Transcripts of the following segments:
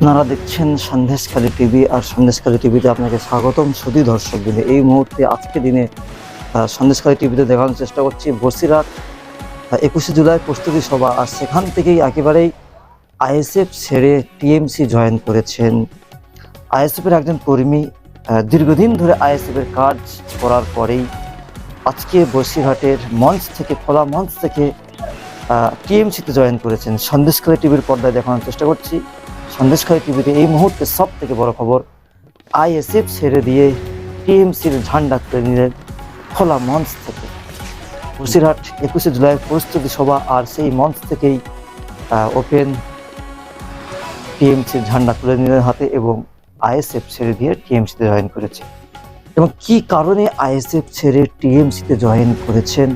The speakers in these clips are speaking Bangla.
আপনারা দেখছেন সন্দেশখালী টিভি আর সন্দেশখালী টিভিতে আপনাকে স্বাগতম। শুধু দর্শক দিনে এই মুহূর্তে আজকে দিনে সন্দেশখালী টিভিতে দেখানোর চেষ্টা করছি বসিরহাট 21শে জুলাই প্রস্তুতি সভা। আর সেখান থেকেই একেবারেই আইএসএফ ছেড়ে টিএমসি জয়েন করেছেন আইএসএফের একজন কর্মী। দীর্ঘদিন ধরে আইএসএফের কাজ করার পরেই আজকে বসিরহাটের মঞ্চ থেকে, খোলা মঞ্চ থেকে টিএমসিতে জয়েন করেছেন। সন্দেশখালী টিভির পর্দায় দেখানোর চেষ্টা করছি। সন্দেশখালী টিভিতে এই মুহূর্তে সব থেকে বড় খবর, আইএসএফ ছেড়ে দিয়ে টিএমসির ঝান্ডা তুলে নিলেন খোলা মঞ্চ থেকে। বসিরহাট 21শে জুলাইয়ের প্রস্তুতি সভা, আর সেই মঞ্চ থেকেই ওপেন টিএমসির ঝান্ডা তুলে নিলেন হাতে এবং আইএসএফ ছেড়ে দিয়ে টিএমসিতে জয়েন করেছে। এবং কি কারণে আইএসএফ ছেড়ে টিএমসিতে জয়েন করেছেন,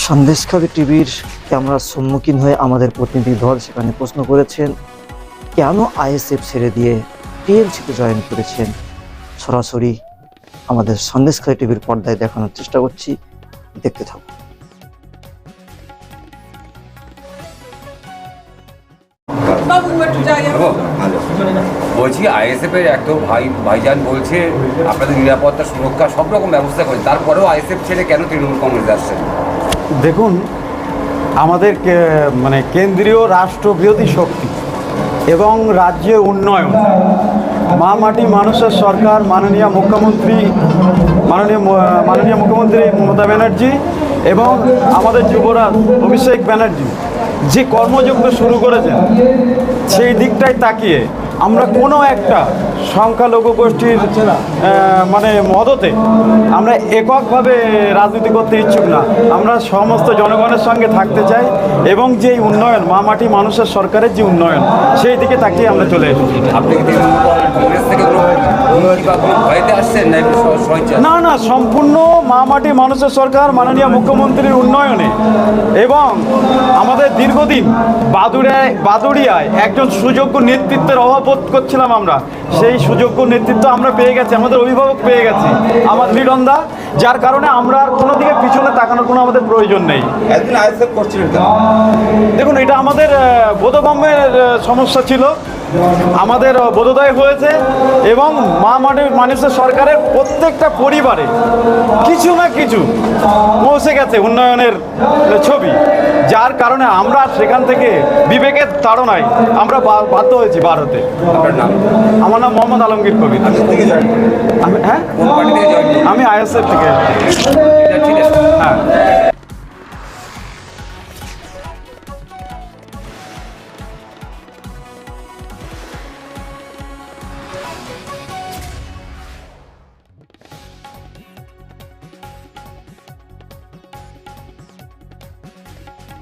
সন্দেশখালী টিভির ক্যামেরার সম্মুখীন হয়ে আমাদের প্রতিনিধি দল সেখানে প্রশ্ন করেছেন কেন আইএসএফ ছেড়ে দিয়ে টিএমসিতে জয়েন করেছেন। সরাসরি আমাদের সন্দেশখালী টিভির পর্দায় দেখানোর চেষ্টা করছি, দেখতে থাকুন। বলছি আইএসএফ এর এক তো ভাইজান বলছে আপনাদের নিরাপত্তা সুরক্ষা সব রকম ব্যবস্থা করে, তারপরেও আইএসএফ ছেড়ে কেন তৃণমূল কংগ্রেস আসছেন? দেখুন, আমাদের মানে কেন্দ্রীয় রাষ্ট্রবিরোধী শক্তি এবং রাজ্যের উন্নয়ন, মা মাটি মানুষের সরকার, মাননীয় মুখ্যমন্ত্রী মমতা ব্যানার্জি এবং আমাদের যুবরাজ অভিষেক ব্যানার্জি যে কর্মযজ্ঞ শুরু করেছেন, সেই দিকটাই তাকিয়ে আমরা কোনো একটা সংখ্যালঘু গোষ্ঠীর মানে মদতে আমরা এককভাবে রাজনীতি করতে ইচ্ছুক না। আমরা সমস্ত জনগণের সঙ্গে থাকতে চাই এবং যেই উন্নয়ন, মা মাটি মানুষের সরকারের যে উন্নয়ন, সেই দিকে তাকিয়ে আমরা চলে এসেছি। আপনি কি কংগ্রেস থেকে ভয়তে আসছেন না না, সম্পূর্ণ মা মাটি মানুষের সরকার, মাননীয় মুখ্যমন্ত্রীর উন্নয়নে এবং আমাদের দীর্ঘদিন বাদুড়িয়ায় একজন সুযোগ্য নেতৃত্বের অভাব বোধ করছিলাম আমরা, সেই সুযোগ্য নেতৃত্ব আমরা পেয়ে গেছি, আমাদের অভিভাবক পেয়ে গেছি, আমার লিডনদা, যার কারণে আমরা আর কোনো দিকে পিছনে তাকানোর কোনো আমাদের প্রয়োজন নেই। একদিন আইএসএফ করছিলেন কেন? দেখুন, এটা আমাদের বোধগম্যের সমস্যা ছিল, আমাদের বোধোদয় হয়েছে এবং মা মাটির মানুষের সরকারের প্রত্যেকটা পরিবারে কিছু না কিছু পৌঁছে গেছে উন্নয়নের ছবি, যার কারণে আমরা সেখান থেকে বিবেকের তাড়নায় আমরা বাধ্য হয়েছি বার হতে। আমার নাম মোহাম্মদ আলমগীর কবির। আমি আইএসএফ থেকে। হ্যাঁ।